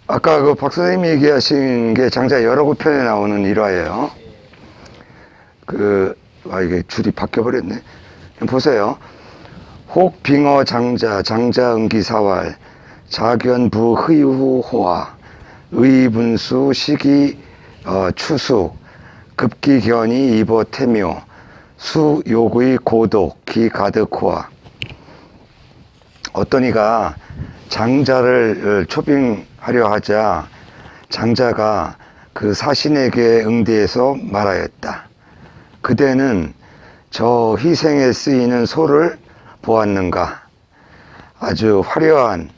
아까 그 박 선생님이 얘기하신 게 장자 여러 구편에 나오는 일화예요. 이게 줄이 바뀌어버렸네. 보세요. 혹 빙어 장자, 장자 응기사왈, 자견부 흐이후 호화, 의분수 시기 추숙, 급기견이 이보 태묘, 수 욕의 고독, 기 가득호화. 어떤 이가 장자를 초빙하려 하자 장자가 그 사신에게 응대해서 말하였다. 그대는 저 희생에 쓰이는 소를 보았는가? 아주 화려한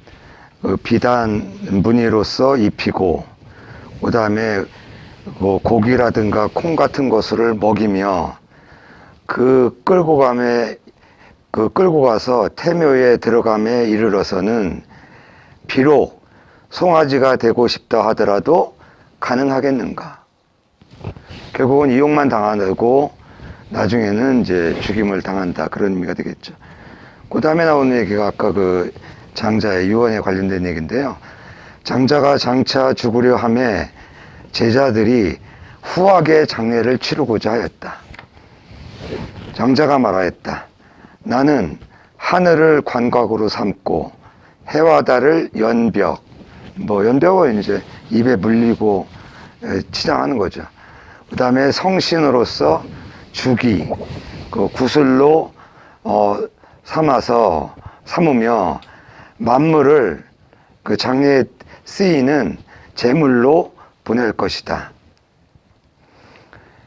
비단 무늬로서 입히고 그 다음에 고기라든가 콩 같은 것을 먹이며 끌고 가서 태묘에 들어감에 이르러서는 비록 송아지가 되고 싶다 하더라도 가능하겠는가? 결국은 이용만 당하고 나중에는 이제 죽임을 당한다, 그런 의미가 되겠죠. 그 다음에 나오는 얘기가 아까 그 장자의 유언에 관련된 얘기인데요. 장자가 장차 죽으려 함에 제자들이 후하게 장례를 치르고자 하였다. 장자가 말하였다. 나는 하늘을 관곽으로 삼고 해와 달을 연벽, 연벽은 이제 입에 물리고 치장하는 거죠. 그 다음에 성신으로서 주기, 구슬로 삼으며 만물을 그 장례에 쓰이는 제물로 보낼 것이다.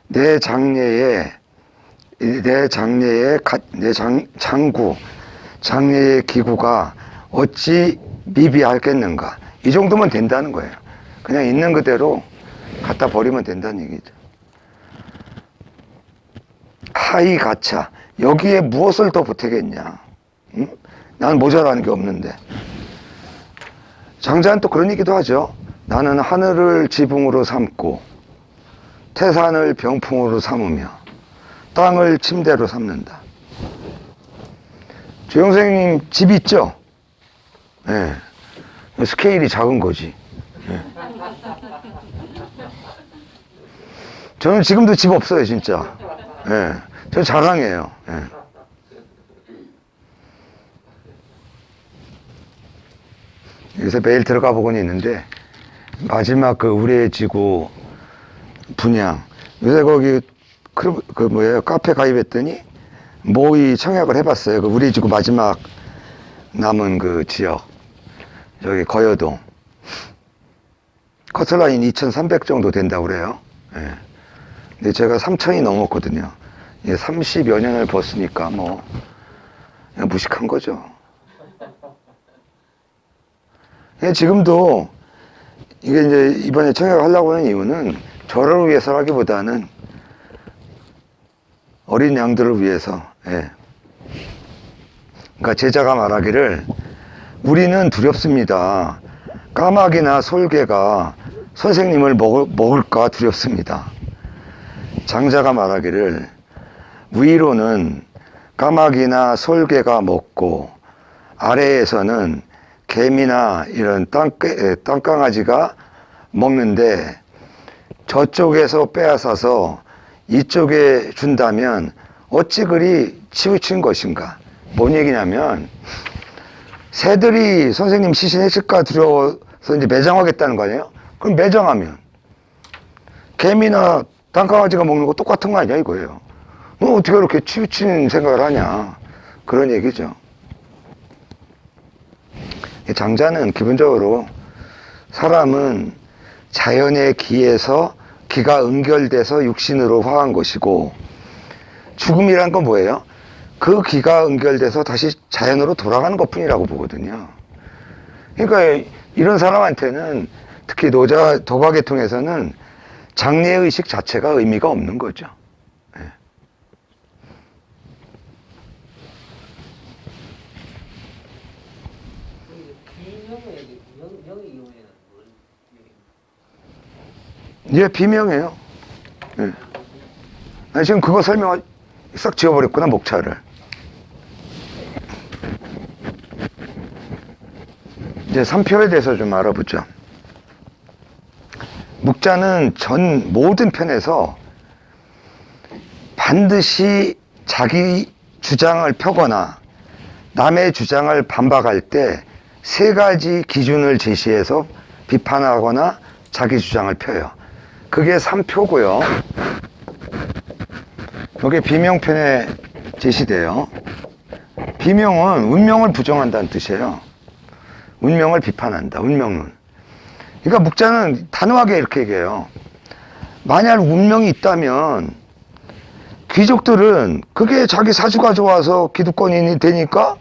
내 장례의 장례의 기구가 어찌 미비하겠는가? 이 정도면 된다는 거예요. 그냥 있는 그대로 갖다 버리면 된다는 얘기죠. 하이 가차, 여기에 무엇을 더 보태겠냐? 응? 난 모자라는 게 없는데. 장자는 또 그런 얘기도 하죠. 나는 하늘을 지붕으로 삼고 태산을 병풍으로 삼으며 땅을 침대로 삼는다. 조영 선생님 집 있죠? 네. 스케일이 작은 거지. 네. 저는 지금도 집 없어요, 진짜. 네. 저 자랑이에요. 네. 요새 매일 들어가 보고는 있는데 마지막 그 우레지구 분양, 요새 거기 카페 가입했더니 모의 청약을 해봤어요. 그 우레지구 마지막 남은 그 지역, 저기 거여동 커트라인 2,300 정도 된다고 그래요. 예. 근데 제가 3,000이 넘었거든요. 30여 년을 벌었으니까 그냥 무식한 거죠. 지금도 이게 이제 이번에 청약을 하려고 하는 이유는 저를 위해서라기보다는 어린 양들을 위해서. 예. 그러니까 제자가 말하기를 우리는 두렵습니다. 까마귀나 솔개가 선생님을 먹을까 두렵습니다. 장자가 말하기를 위로는 까마귀나 솔개가 먹고 아래에서는 개미나 이런 땅강아지가 먹는데 저쪽에서 빼앗아서 이쪽에 준다면 어찌 그리 치우친 것인가? 뭔 얘기냐면 새들이 선생님 시신했을까 두려워서 이제 매장하겠다는 거 아니에요? 그럼 매장하면 개미나 땅강아지가 먹는 거 똑같은 거 아니야 이거예요. 너 어떻게 그렇게 치우친 생각을 하냐, 그런 얘기죠. 장자는 기본적으로 사람은 자연의 기에서 기가 응결돼서 육신으로 화한 것이고 죽음이란 건 뭐예요? 그 기가 응결돼서 다시 자연으로 돌아가는 것뿐이라고 보거든요. 그러니까 이런 사람한테는 특히 도가계통에서는 장례의식 자체가 의미가 없는 거죠. 네. 예, 비명이에요. 예. 아니, 지금 그거 설명 싹 지워버렸구나, 목차를. 이제 3표에 대해서 좀 알아보죠. 묵자는 전 모든 편에서 반드시 자기 주장을 펴거나 남의 주장을 반박할 때 세 가지 기준을 제시해서 비판하거나 자기 주장을 펴요. 그게 3표고요. 이게 비명편에 제시돼요. 비명은 운명을 부정한다는 뜻이에요. 운명을 비판한다. 운명론. 그러니까 묵자는 단호하게 이렇게 얘기해요. 만약 운명이 있다면 귀족들은 그게 자기 사주가 좋아서 기득권인이 되니까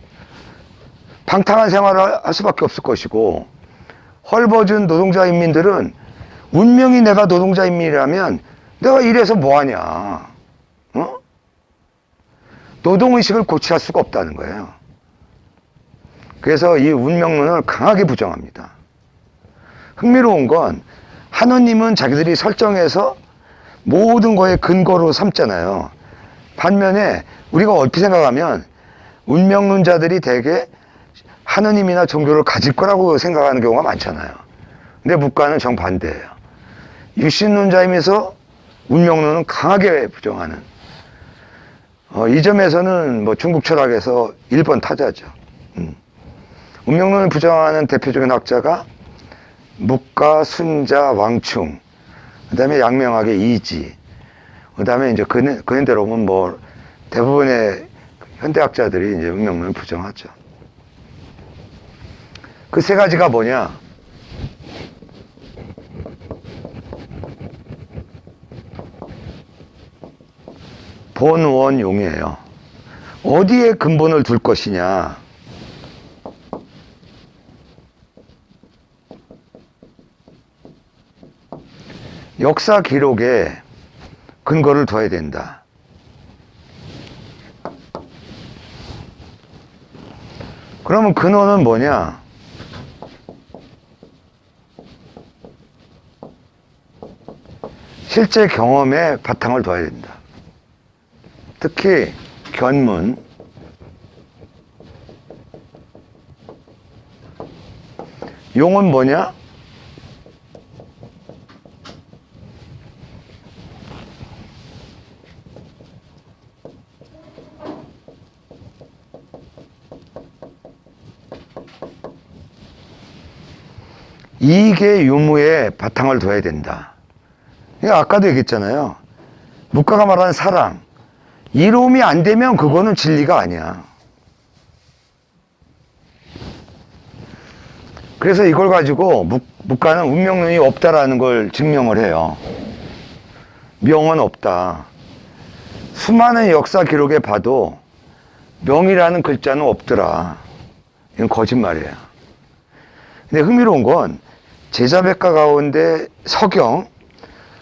방탕한 생활을 할 수밖에 없을 것이고, 헐벗은 노동자 인민들은 운명이 내가 노동자 인민이라면 내가 이래서 뭐하냐, 노동의식을 고취할 수가 없다는 거예요. 그래서 이 운명론을 강하게 부정합니다. 흥미로운 건 하느님은 자기들이 설정해서 모든 거에 근거로 삼잖아요. 반면에 우리가 얼핏 생각하면 운명론자들이 대개 하느님이나 종교를 가질 거라고 생각하는 경우가 많잖아요. 근데 묵가는 정반대예요. 유신론자이면서 운명론은 강하게 부정하는, 이 점에서는 뭐 중국 철학에서 1번 타자죠. 운명론을 부정하는 대표적인 학자가 묵가, 순자, 왕충, 그 다음에 양명학의 이지, 그 다음에 이제 근현대로 보면 뭐 대부분의 현대학자들이 이제 운명론을 부정하죠. 그 세 가지가 뭐냐? 본원용이에요. 어디에 근본을 둘 것이냐? 역사 기록에 근거를 둬야 된다. 그러면 근원은 뭐냐? 실제 경험에 바탕을 둬야 된다. 특히 견문, 용은 뭐냐? 이익의 유무에 바탕을 둬야 된다. 그러니까 아까도 얘기했잖아요. 묵가가 말하는 사랑, 이로움이 안 되면 그거는 진리가 아니야. 그래서 이걸 가지고 묵가는 운명론이 없다라는 걸 증명을 해요. 명은 없다. 수많은 역사 기록에 봐도 명이라는 글자는 없더라. 이건 거짓말이에요. 근데 흥미로운 건 제자백과 가운데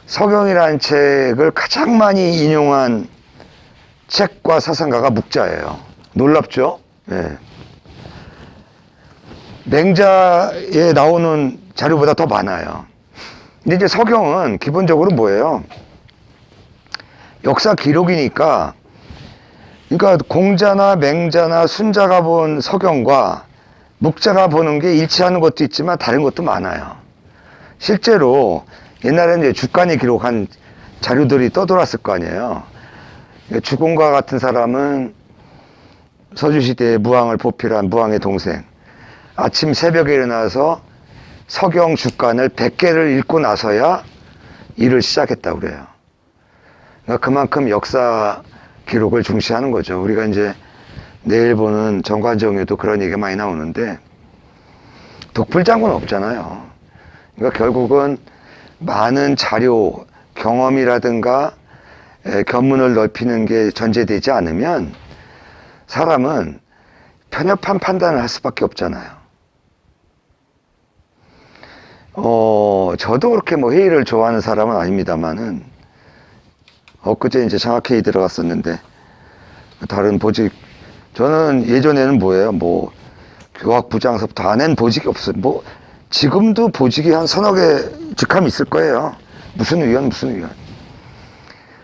서경이라는 책을 가장 많이 인용한 책과 사상가가 묵자예요. 놀랍죠? 네. 맹자에 나오는 자료보다 더 많아요. 근데 이제 서경은 기본적으로 뭐예요? 역사 기록이니까, 그러니까 공자나 맹자나 순자가 본 서경과 묵자가 보는 게 일치하는 것도 있지만 다른 것도 많아요. 실제로 옛날에는 이제 주간이 기록한 자료들이 떠돌았을 거 아니에요. 주공과 같은 사람은 서주시대의 무왕을 보필한 무왕의 동생, 아침 새벽에 일어나서 서경 주간을 100개를 읽고 나서야 일을 시작했다고 그래요. 그러니까 그만큼 역사 기록을 중시하는 거죠. 우리가 이제 내일 보는 정관정에도 그런 얘기가 많이 나오는데 독불장군 없잖아요. 그러니까 결국은 많은 자료, 경험이라든가 견문을 넓히는 게 전제되지 않으면 사람은 편협한 판단을 할 수밖에 없잖아요. 저도 그렇게 뭐 회의를 좋아하는 사람은 아닙니다만은 엊그제 이제 장학회의 들어갔었는데 다른 보직, 저는 예전에는 뭐예요? 뭐 교학부장서부터 안 낸 보직이 없어요. 뭐 지금도 보직이 한 서너 개 직함이 있을 거예요. 무슨 의원.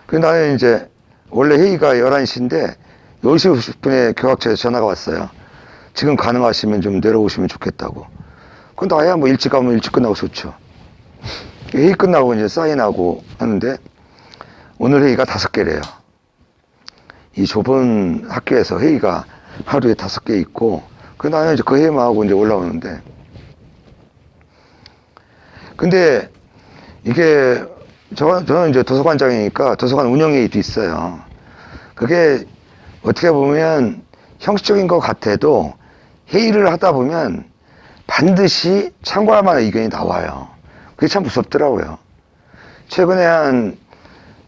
그래서 나는 이제 원래 회의가 11시인데 10시 50분에 교학처에서 전화가 왔어요. 지금 가능하시면 좀 내려오시면 좋겠다고. 그럼 나야 뭐 일찍 가면 일찍 끝나고 좋죠. 회의 끝나고 이제 사인하고 하는데 오늘 회의가 5개래요. 이 좁은 학교에서 회의가 하루에 5개 있고, 그 나는 이제 그 회의만 하고 이제 올라오는데, 근데 이게 저는 이제 도서관장이니까 도서관 운영회의도 있어요. 그게 어떻게 보면 형식적인 것 같아도 회의를 하다 보면 반드시 참고할 만한 의견이 나와요. 그게 참 무섭더라고요. 최근에 한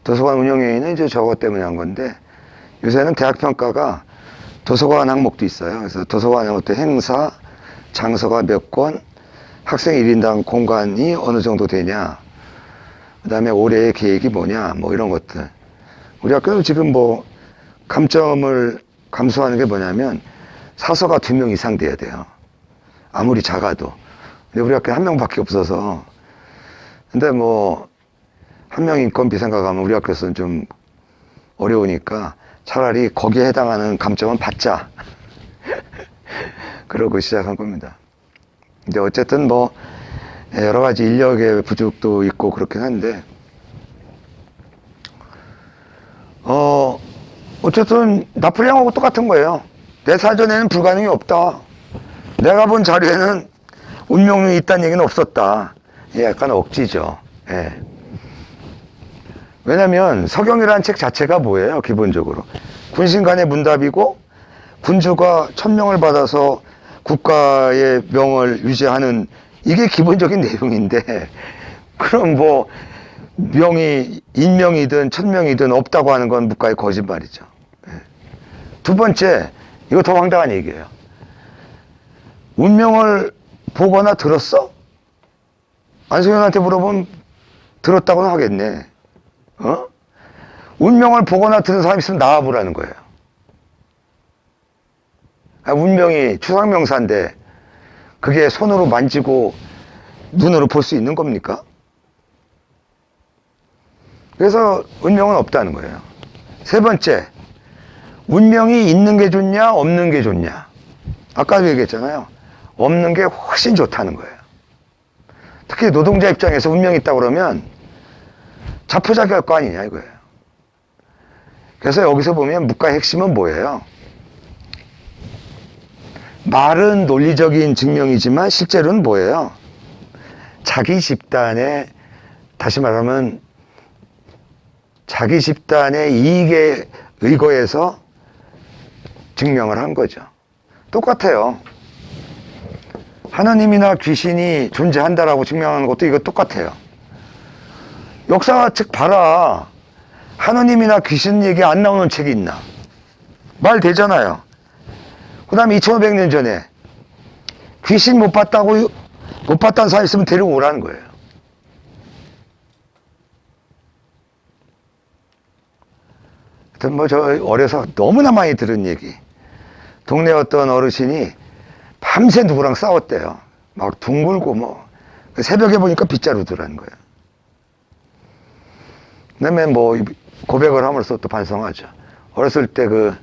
도서관 운영회의는 이제 저것 때문에 한 건데, 요새는 대학평가가 도서관 항목도 있어요. 그래서 도서관의 어떤 행사, 장소가 몇 권, 학생 1인당 공간이 어느 정도 되냐, 그 다음에 올해의 계획이 뭐냐, 뭐 이런 것들. 우리 학교는 지금 뭐 감점을 감수하는 게 뭐냐면 사서가 2명 이상 돼야 돼요. 아무리 작아도. 근데 우리 학교는 1명밖에 없어서. 근데 뭐 한 명 인건비 생각하면 우리 학교에서는 좀 어려우니까 차라리 거기에 해당하는 감점은 받자. 그러고 시작한 겁니다. 근데 어쨌든 뭐 여러 가지 인력의 부족도 있고 그렇긴 한데, 어쨌든 나폴레옹하고 똑같은 거예요. 내 사전에는 불가능이 없다. 내가 본 자료에는 운명이 있다는 얘기는 없었다. 약간 억지죠. 예. 왜냐면 서경이라는 책 자체가 뭐예요? 기본적으로 군신 간의 문답이고, 군주가 천명을 받아서 국가의 명을 유지하는, 이게 기본적인 내용인데, 그럼 뭐 명이 인명이든 천명이든 없다고 하는 건 묵과의 거짓말이죠. 예. 두 번째, 이거 더 황당한 얘기예요. 운명을 보거나 들었어? 안승현한테 물어보면 들었다고는 하겠네. 운명을 보거나 들은 사람 있으면 나와보라는 거예요. 운명이 추상명사인데 그게 손으로 만지고 눈으로 볼 수 있는 겁니까? 그래서 운명은 없다는 거예요. 세 번째, 운명이 있는 게 좋냐 없는 게 좋냐. 아까도 얘기했잖아요. 없는 게 훨씬 좋다는 거예요. 특히 노동자 입장에서 운명이 있다고 그러면 자포자기할 거 아니냐 이거예요. 그래서 여기서 보면 묵과의 핵심은 뭐예요? 말은 논리적인 증명이지만 실제로는 뭐예요? 자기 집단의, 다시 말하면 자기 집단의 이익에 의거해서 증명을 한 거죠. 똑같아요. 하나님이나 귀신이 존재한다라고 증명하는 것도 이거 똑같아요. 역사책 봐라. 하나님이나 귀신 얘기 안 나오는 책이 있나? 말 되잖아요. 그 다음에 2500년 전에 귀신 못 봤다는 사람 있으면 데리고 오라는 거예요. 하여튼 뭐 저 어려서 너무나 많이 들은 얘기. 동네 어떤 어르신이 밤새 누구랑 싸웠대요. 막 둥글고 뭐. 새벽에 보니까 빗자루더라는 거예요. 그 다음에 뭐 고백을 함으로써 또 반성하죠. 어렸을 때 그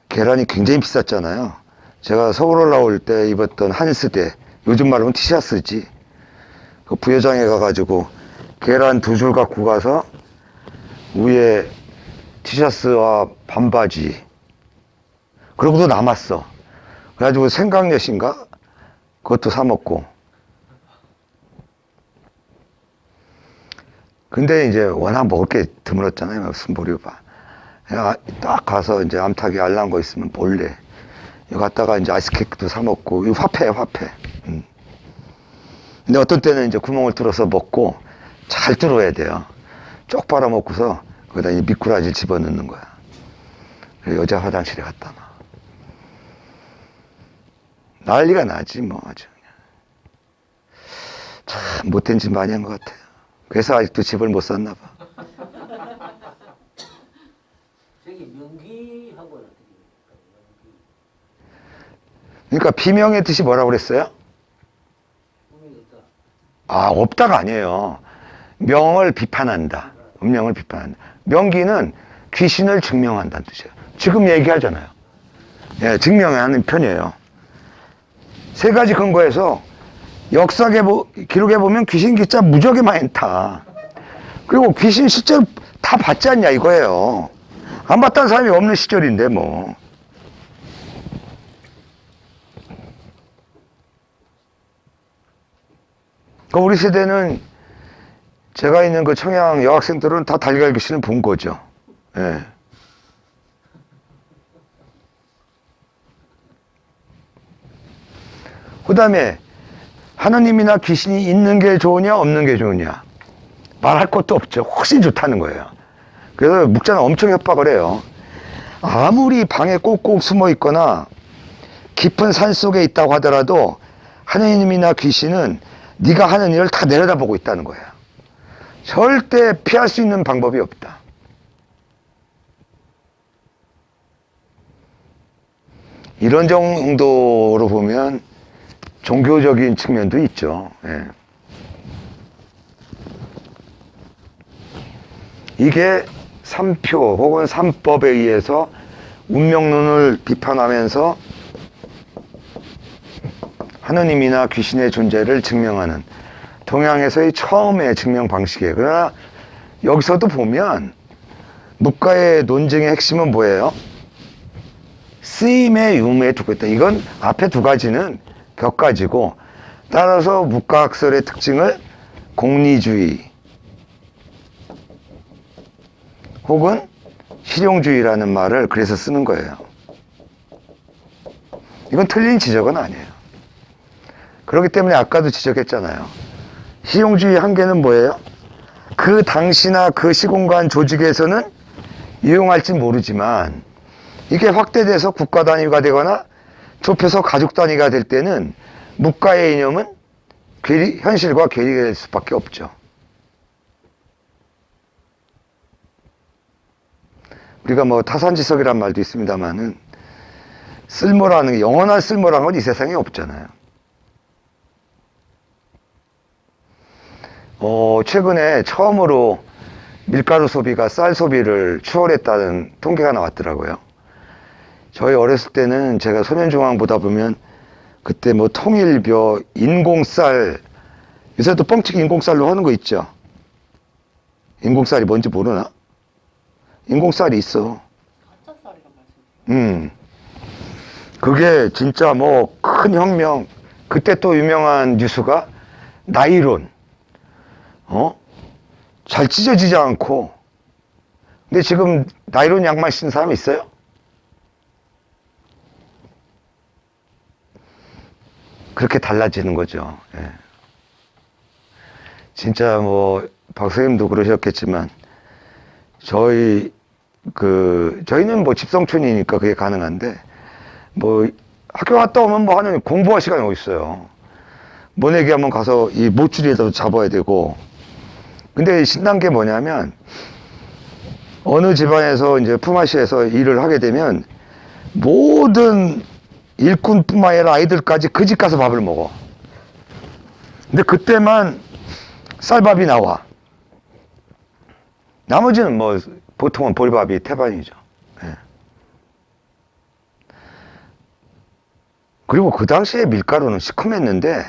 계란이 굉장히 비쌌잖아요. 제가 서울 올라올 때 입었던 한스대, 요즘 말로는 티셔츠지. 그 부여장에 가가지고 계란 2줄 갖고 가서 위에 티셔츠와 반바지. 그러고도 남았어. 그래가지고 생강엿인가? 그것도 사 먹고. 근데 이제 워낙 먹을 게 드물었잖아요. 무슨 보리밥. 딱 가서 이제 암탉이 알란 거 있으면 몰래. 여기 갔다가 이제 아이스케이크도 사 먹고. 이거 화폐. 근데 어떤 때는 이제 구멍을 뚫어서 먹고 잘 뚫어야 돼요. 쪽 빨아먹고서 거기다 이제 미꾸라지를 집어넣는 거야. 여자 화장실에 갖다 놔. 난리가 나지 뭐 아주 그냥. 참 못된 짓 많이 한 것 같아요. 그래서 아직도 집을 못 샀나 봐. 저기 명기하고는 어떻게 그러니까 비명의 뜻이 뭐라고 그랬어요? 운명이 있다. 아, 없다가 아니에요. 명을 비판한다. 운명을 비판한다. 명기는 귀신을 증명한다는 뜻이에요. 지금 얘기하잖아요. 예, 증명하는 편이에요. 세 가지 근거에서 기록에 보면 귀신 기자 무지하게 많다. 그리고 귀신 실제로 다 봤지 않냐 이거예요. 안 봤다는 사람이 없는 시절인데 뭐. 우리 세대는 제가 있는 그 청양 여학생들은 다 달걀 귀신을 본 거죠. 예. 그 다음에 하나님이나 귀신이 있는 게 좋으냐 없는 게 좋으냐 말할 것도 없죠. 훨씬 좋다는 거예요. 그래서 묵자는 엄청 협박을 해요. 아무리 방에 꼭꼭 숨어 있거나 깊은 산 속에 있다고 하더라도 하나님이나 귀신은 네가 하는 일을 다 내려다보고 있다는 거예요. 절대 피할 수 있는 방법이 없다. 이런 정도로 보면 종교적인 측면도 있죠. 예. 이게 삼표 혹은 삼법에 의해서 운명론을 비판하면서 하느님이나 귀신의 존재를 증명하는 동양에서의 처음의 증명 방식이에요. 그러나 여기서도 보면 묵가의 논쟁의 핵심은 뭐예요? 쓰임의 유무에 두고 있다. 이건 앞에 두 가지는 격가지고 따라서 묵가학설의 특징을 공리주의 혹은 실용주의라는 말을 그래서 쓰는 거예요. 이건 틀린 지적은 아니에요. 그렇기 때문에 아까도 지적했잖아요. 실용주의 한계는 뭐예요? 그 당시나 그 시공간 조직에서는 이용할지 모르지만 이게 확대돼서 국가 단위가 되거나 좁혀서 가족 단위가 될 때는 묵가의 이념은 현실과 괴리가 될 수밖에 없죠. 우리가 뭐 타산지석이란 말도 있습니다만은 쓸모라는 게 영원한 쓸모라는 건 이 세상에 없잖아요. 최근에 처음으로 밀가루 소비가 쌀 소비를 추월했다는 통계가 나왔더라고요. 저희 어렸을 때는 제가 소년중앙 보다 보면 그때 뭐 통일벼, 인공쌀, 요새도 뻥치기 인공쌀로 하는 거 있죠. 인공쌀이 뭔지 모르나? 인공쌀이 있어. 가짜쌀이란 말씀. 그게 진짜 뭐 큰 혁명. 그때 또 유명한 뉴스가 나일론. 잘 찢어지지 않고. 근데 지금 나일론 양말 신는 사람 있어요? 그렇게 달라지는 거죠. 예. 진짜 뭐 박 선생님도 그러셨겠지만 저희는 뭐 집성촌이니까 그게 가능한데 뭐 학교 갔다 오면 뭐 하는 공부할 시간이 어디 있어요. 모내기 한번 가서 이 모줄에도 잡아야 되고. 근데 신난 게 뭐냐면 어느 집안에서 이제 품앗이에서 일을 하게 되면 모든 일꾼뿐만 아니라 아이들까지 그 집 가서 밥을 먹어. 근데 그때만 쌀밥이 나와. 나머지는 뭐 보통은 볼밥이 태반이죠. 예. 그리고 그 당시에 밀가루는 시큼했는데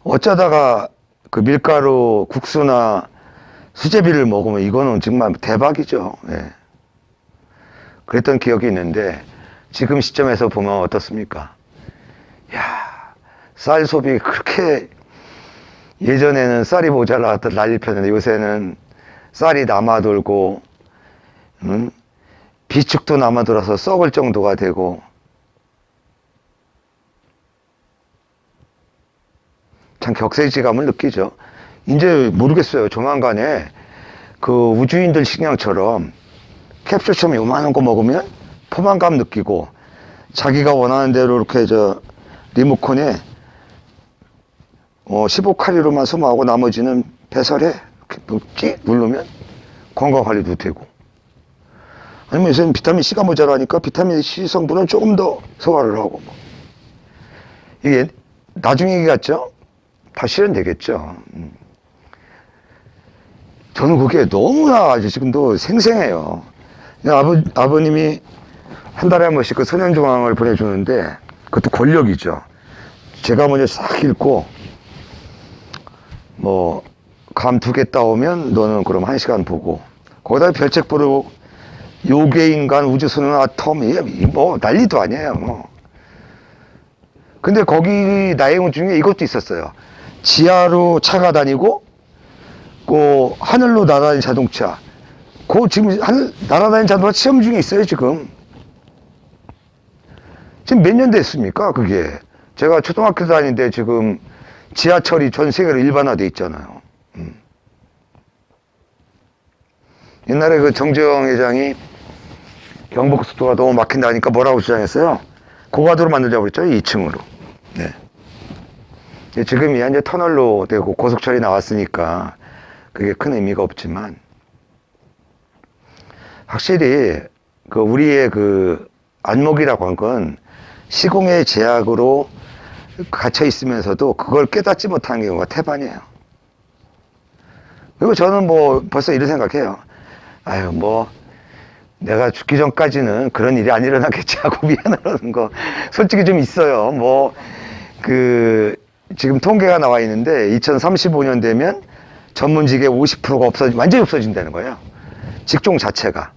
어쩌다가 그 밀가루 국수나 수제비를 먹으면 이거는 정말 대박이죠. 예. 그랬던 기억이 있는데 지금 시점에서 보면 어떻습니까? 야, 쌀 소비 그렇게 예전에는 쌀이 모자라서 난리 폈는데 요새는 쌀이 남아돌고 비축도 남아돌아서 썩을 정도가 되고 참 격세지감을 느끼죠. 이제 모르겠어요. 조만간에 그 우주인들 식량처럼 캡슐처럼 요만한 거 먹으면 포만감 느끼고 자기가 원하는 대로 이렇게 리모컨에 15칼로리로만 소모하고 나머지는 배설해. 이렇게 누르면 건강관리도 되고. 아니면 요새는 비타민C가 모자라니까 비타민C 성분은 조금 더 소화를 하고. 이게 나중 얘기 같죠? 다 실현되겠죠. 저는 그게 너무나 아주 지금도 생생해요. 아버님이 한 달에 한 번씩 그 선현중앙을 보내주는데, 그것도 권력이죠. 제가 먼저 싹 읽고, 뭐, 감 2개 따오면 너는 그럼 1시간 보고, 거기다 별책 보러 요괴인간 우주선은 아톰, 뭐, 난리도 아니에요, 뭐. 근데 거기 내용 중에 이것도 있었어요. 지하로 차가 다니고, 그 하늘로 날아다니는 자동차. 그 지금 날아다니는 자동차 시험 중에 있어요, 지금. 지금 몇 년 됐습니까, 그게? 제가 초등학교 다니는데 지금 지하철이 전 세계로 일반화돼 있잖아요. 옛날에 그 정재영 회장이 경부고속도로가 너무 막힌다니까 뭐라고 주장했어요? 고가도로 만들자고 그랬죠, 2층으로. 네. 지금이야 이제 터널로 되고 고속철이 나왔으니까 그게 큰 의미가 없지만, 확실히 그 우리의 그 안목이라고 한 건 시공의 제약으로 갇혀 있으면서도 그걸 깨닫지 못하는 경우가 태반이에요. 그리고 저는 뭐 벌써 이런 생각해요. 아유, 뭐 내가 죽기 전까지는 그런 일이 안 일어나겠지 하고 미안하는 거 솔직히 좀 있어요. 뭐 그 지금 통계가 나와 있는데 2035년 되면 전문직의 50%가 완전히 없어진다는 거예요. 직종 자체가.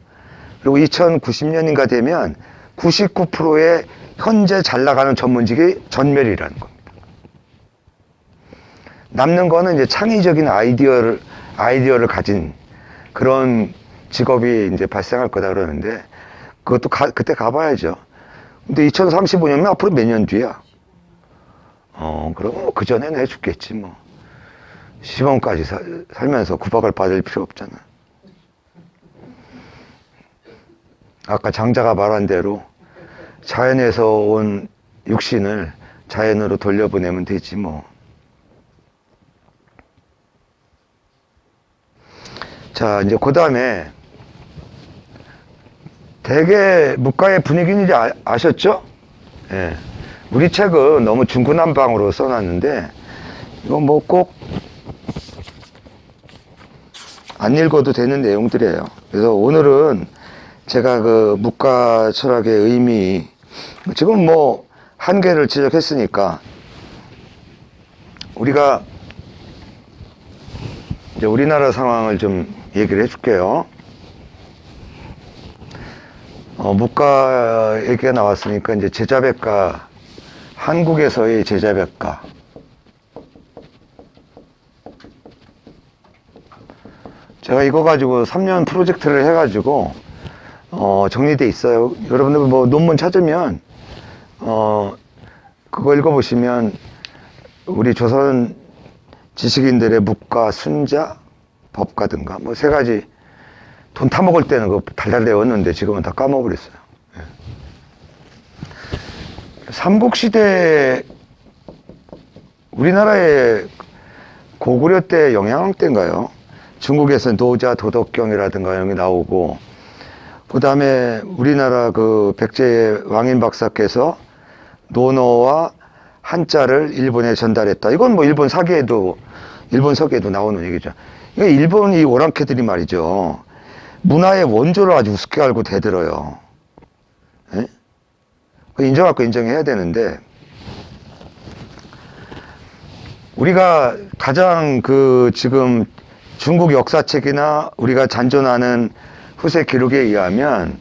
그리고 2090년인가 되면 99%의 현재 잘 나가는 전문직이 전멸이라는 겁니다. 남는 거는 이제 창의적인 아이디어를 가진 그런 직업이 이제 발생할 거다 그러는데, 그것도 그때 가봐야죠. 근데 2035년이면 앞으로 몇 년 뒤야? 그럼 뭐 그 전에는 해 죽겠지 뭐. 시범까지 살면서 구박을 받을 필요 없잖아. 아까 장자가 말한 대로 자연에서 온 육신을 자연으로 돌려보내면 되지 뭐. 자, 이제 그 다음에 대개 문과의 분위기는 이제 아셨죠? 예. 우리 책은 너무 중구난방으로 써놨는데, 이거 뭐 꼭 안 읽어도 되는 내용들이에요. 그래서 오늘은 제가 그 문과 철학의 의미, 지금 뭐 한계를 지적했으니까 우리가 이제 우리나라 상황을 좀 얘기를 해줄게요. 문과 얘기가 나왔으니까 이제 제자백과, 한국에서의 제자백과. 제가 이거 가지고 3년 프로젝트를 해가지고 정리돼 있어요. 여러분들 뭐 논문 찾으면 그거 읽어보시면 우리 조선 지식인들의 묵과 순자, 법가든가 뭐 3가지. 돈 타먹을 때는 그거 달달 외웠는데 지금은 다 까먹어버렸어요. 삼국시대 우리나라의 고구려 때 영향 때인가요? 중국에서 노자 도덕경이라든가 여기 나오고, 그 다음에 우리나라 그 백제 왕인 박사께서 논어와 한자를 일본에 전달했다. 이건 뭐 일본 사기에도, 일본 서기에도 나오는 얘기죠. 이게 일본 이 오랑캐들이 말이죠. 문화의 원조를 아주 우습게 알고 대들어요. 예? 인정할 거 인정해야 되는데, 우리가 가장 그 지금 중국 역사책이나 우리가 잔존하는 후세 기록에 의하면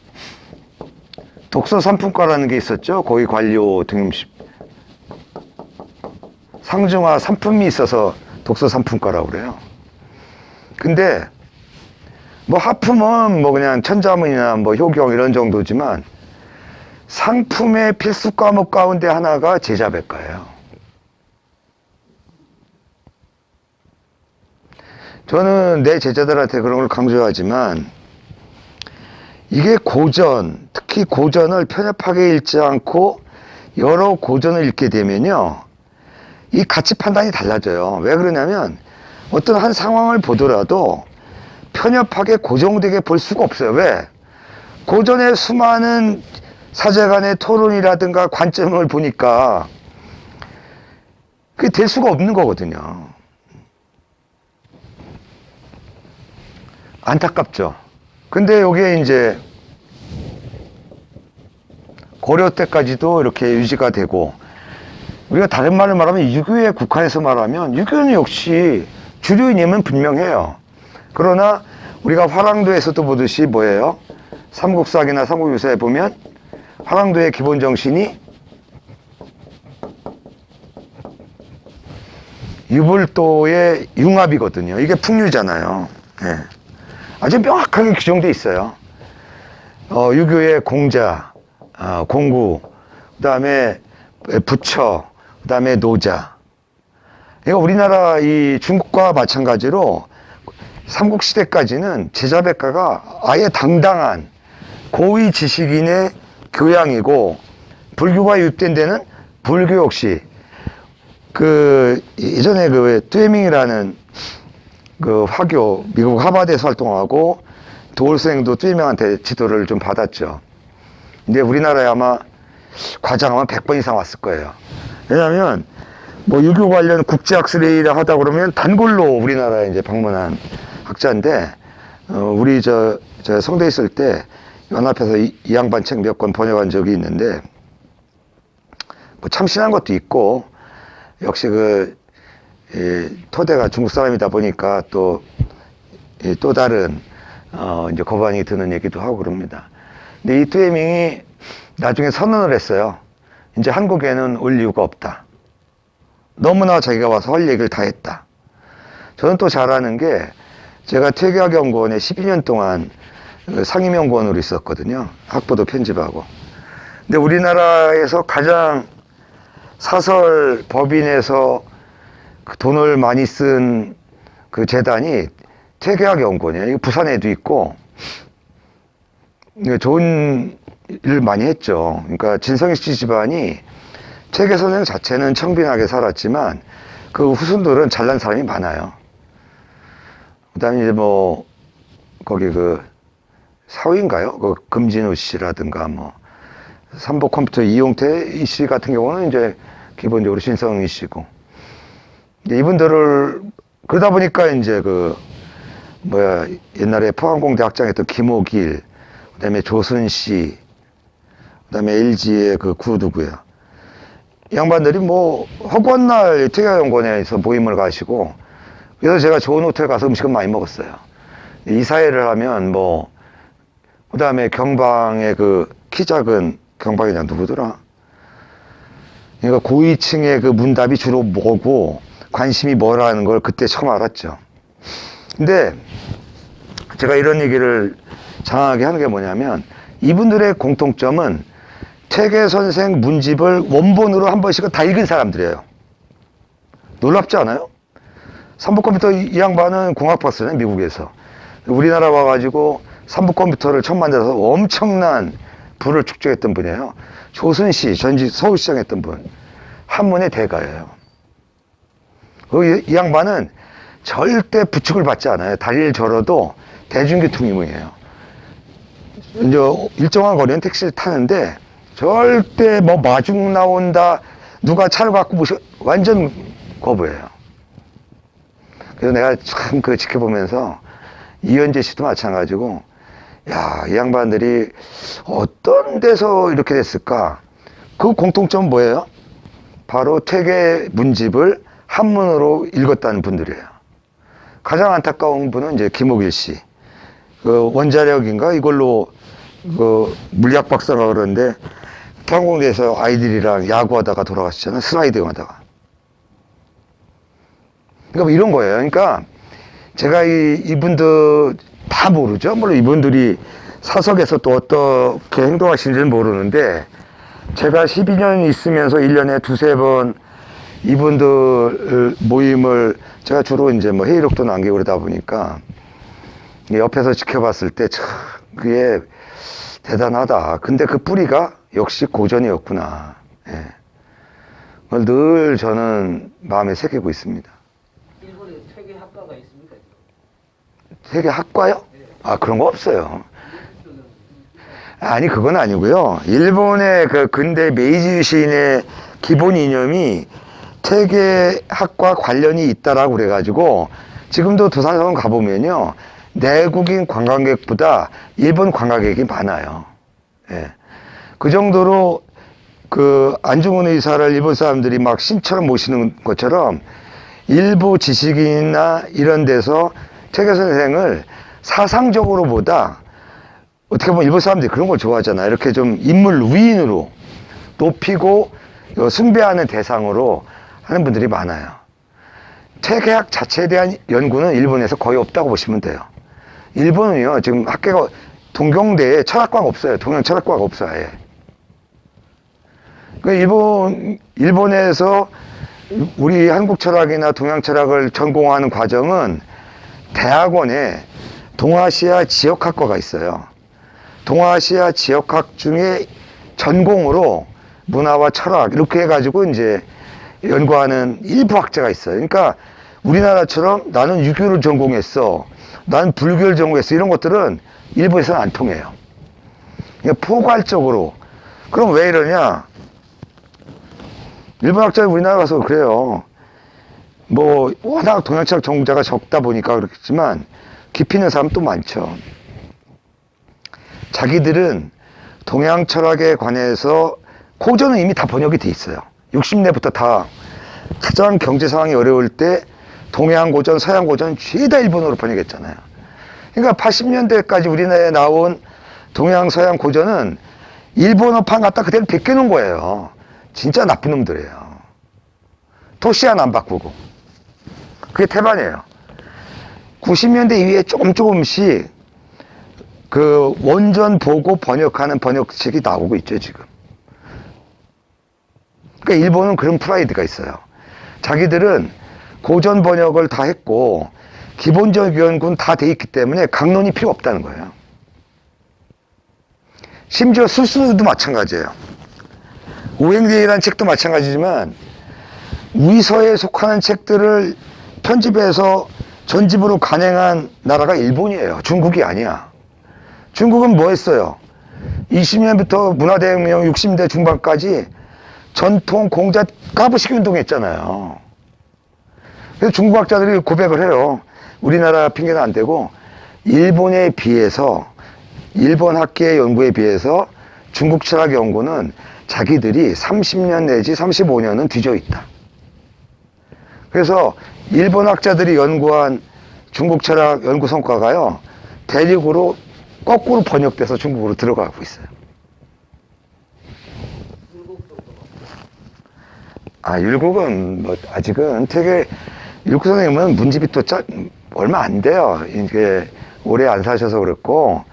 독서 삼품과라는 게 있었죠. 고위 관료 등용십. 상중하 삼품이 있어서 독서 삼품과라고 그래요. 근데 뭐 하품은 뭐 그냥 천자문이나 뭐 효경 이런 정도지만 상품의 필수 과목 가운데 하나가 제자백과예요. 저는 내 제자들한테 그런 걸 강조하지만, 이게 고전, 특히 고전을 편협하게 읽지 않고 여러 고전을 읽게 되면요, 이 가치 판단이 달라져요. 왜 그러냐면 어떤 한 상황을 보더라도 편협하게 고정되게 볼 수가 없어요. 왜? 고전의 수많은 사제간의 토론이라든가 관점을 보니까 그게 될 수가 없는 거거든요. 안타깝죠. 근데 요게 이제 고려 때까지도 이렇게 유지가 되고, 우리가 다른 말을 말하면 유교에 국한해서 말하면 유교는 역시 주류이념은 분명해요. 그러나 우리가 화랑도에서도 보듯이 뭐예요? 삼국사기나 삼국유사에 보면 화랑도의 기본 정신이 유불도의 융합이거든요. 이게 풍류잖아요. 예. 아주 명확하게 규정돼 있어요. 유교의 공자, 공구, 그 다음에 부처, 그 다음에 노자. 그러니까 우리나라 이 중국과 마찬가지로 삼국시대까지는 제자백가가 아예 당당한 고위 지식인의 교양이고, 불교가 유입된 데는 불교 역시 예전에 뚜에밍이라는 화교, 미국 하버드에서 활동하고 도올생도 뚜에밍한테 지도를 좀 받았죠. 근데 우리나라에 아마 과장하면 100번 이상 왔을 거예요. 왜냐하면 유교 관련 국제학술회의를 하다 그러면 단골로 우리나라에 이제 방문한 학자인데, 우리 저 성대에 있을 때 연합해서 이 양반 책 몇 권 번역한 적이 있는데, 참신한 것도 있고, 역시 토대가 중국 사람이다 보니까 또 다른 이제 거반이 드는 얘기도 하고 그럽니다. 근데 이 뚜에밍이 나중에 선언을 했어요. 이제 한국에는 올 이유가 없다. 너무나 자기가 와서 할 얘기를 다 했다. 저는 또 잘하는 게, 제가 퇴계학연구원에 12년 동안 상임연구원으로 있었거든요. 학부도 편집하고. 근데 우리나라에서 가장 사설 법인에서 돈을 많이 쓴 재단이 퇴계학연구원이에요. 이거 부산에도 있고, 좋은 일을 많이 했죠. 그러니까 진성희 씨 집안이, 퇴계 선생 자체는 청빈하게 살았지만 그 후손들은 잘난 사람이 많아요. 그 다음에 이제 거기 사위인가요? 금진우 씨라든가 삼보컴퓨터 이용태 씨 같은 경우는 이제 기본적으로 신성희 씨고, 이분들을 그러다 보니까 이제 옛날에 포항공대 학장했던 김호길, 그다음에 조순 씨, 그다음에 LG의 구 누구야? 이 양반들이 허구한 날 퇴계연구원에서 모임을 가시고, 그래서 제가 좋은 호텔 가서 음식은 많이 먹었어요. 이사회를 하면 그다음에 경방의 키 작은 경방이냐 누구더라? 그러니까 고위층의 문답이 주로 뭐고 관심이 뭐라는 걸 그때 처음 알았죠. 근데 제가 이런 얘기를 장하게 하는 게 뭐냐면, 이분들의 공통점은 퇴계 선생 문집을 원본으로 한 번씩은 다 읽은 사람들이에요. 놀랍지 않아요? 삼보컴퓨터 이 양반은 공학 박사네, 미국에서. 우리나라 와가지고 삼보컴퓨터를 처음 만들어서 엄청난 부를 축적했던 분이에요. 조순 씨, 전직 서울시장 했던 분. 한문의 대가예요. 이 양반은 절대 부축을 받지 않아요. 다리를 절어도 대중교통 이용이에요. 이제 일정한 거리는 택시를 타는데 절대 마중 나온다, 누가 차를 갖고 완전 거부해요. 그래서 내가 참 지켜보면서, 이현재 씨도 마찬가지고, 야, 이 양반들이 어떤 데서 이렇게 됐을까? 그 공통점은 뭐예요? 바로 퇴계 문집을 한문으로 읽었다는 분들이에요. 가장 안타까운 분은 이제 김호길 씨. 원자력인가? 이걸로 물리학 박사가 그러는데, 포항공대에서 아이들이랑 야구하다가 돌아가셨잖아요. 슬라이딩 하다가. 그러니까 이런 거예요. 그러니까 제가 이분들 다 모르죠. 물론 이분들이 사석에서 또 어떻게 행동하시는지는 모르는데, 제가 12년 있으면서 1년에 두세 번 이분들 모임을 제가 주로 이제 회의록도 남기고 그러다 보니까 옆에서 지켜봤을 때 참 그게 대단하다. 근데 그 뿌리가 역시 고전이었구나. 예. 그걸 늘 저는 마음에 새기고 있습니다. 일본에 퇴계학과가 있습니까? 퇴계학과요? 아, 그런 거 없어요. 아니, 그건 아니고요. 일본의 근대 메이지 유신의 기본 이념이 퇴계학과 관련이 있다라고 그래가지고, 지금도 도산서원 가보면요, 내국인 관광객보다 일본 관광객이 많아요. 예. 그 정도로 그 안중근 의사를 일본 사람들이 막 신처럼 모시는 것처럼 일부 지식인이나 이런 데서 퇴계 선생을 사상적으로 보다 어떻게 보면 일본 사람들이 그런 걸 좋아하잖아요. 이렇게 좀 인물 위인으로 높이고 숭배하는 대상으로 하는 분들이 많아요. 퇴계학 자체에 대한 연구는 일본에서 거의 없다고 보시면 돼요. 일본은요, 지금 학교가 동경대에 철학과가 없어요. 동양 철학과가 없어요, 아예. 일본에서 우리 한국 철학이나 동양 철학을 전공하는 과정은 대학원에 동아시아 지역학과가 있어요. 동아시아 지역학 중에 전공으로 문화와 철학 이렇게 해가지고 이제 연구하는 일부 학자가 있어요. 그러니까 우리나라처럼 나는 유교를 전공했어, 나는 불교를 전공했어, 이런 것들은 일본에서는 안 통해요. 그냥 포괄적으로. 그럼 왜 이러냐? 일본 학자는 우리나라 가서 그래요. 뭐 워낙 동양 철학 전공자가 적다 보니까 그렇겠지만 깊이 있는 사람 또 많죠. 자기들은 동양 철학에 관해서 고전은 이미 다 번역이 돼 있어요. 60년대부터 다 가장 경제 상황이 어려울 때 동양 고전, 서양 고전 죄다 일본어로 번역했잖아요. 그러니까 80년대까지 우리나라에 나온 동양, 서양 고전은 일본어판 갖다 그대로 베껴놓은 거예요. 진짜 나쁜 놈들이에요. 토시 하나 안 바꾸고. 그게 태반이에요. 90년대 이후에 조금씩 그 원전 보고 번역하는 번역책이 나오고 있죠, 지금. 그러니까 일본은 그런 프라이드가 있어요. 자기들은 고전 번역을 다 했고 기본적 연구는 다 돼 있기 때문에 강론이 필요 없다는 거예요. 심지어 수수도 마찬가지예요. 오행대이라는 책도 마찬가지지만 위서에 속하는 책들을 편집해서 전집으로 간행한 나라가 일본이에요. 중국이 아니야. 중국은 뭐 했어요? 20년부터 문화대혁명 60년대 중반까지 전통 공자 까부시기 운동했잖아요. 그래서 중국 학자들이 고백을 해요. 우리나라 핑계는 안 되고 일본에 비해서, 일본 학계의 연구에 비해서 중국 철학 연구는 자기들이 30년 내지 35년은 뒤져 있다. 그래서 일본 학자들이 연구한 중국 철학 연구 성과가요, 대륙으로 거꾸로 번역돼서 중국으로 들어가고 있어요. 율곡은 뭐 아직은 되게, 율곡 선생님은 문집이 또 얼마 안 돼요. 이게 오래 안 사셔서 그렇고,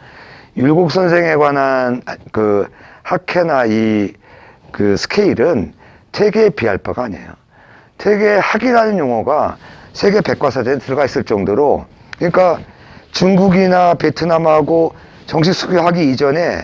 율곡 선생에 관한 그 학회나 그 스케일은 퇴계에 비할 바가 아니에요. 퇴계 학이라는 용어가 세계 백과사전에 들어가 있을 정도로, 그러니까 중국이나 베트남하고 정식 수교하기 이전에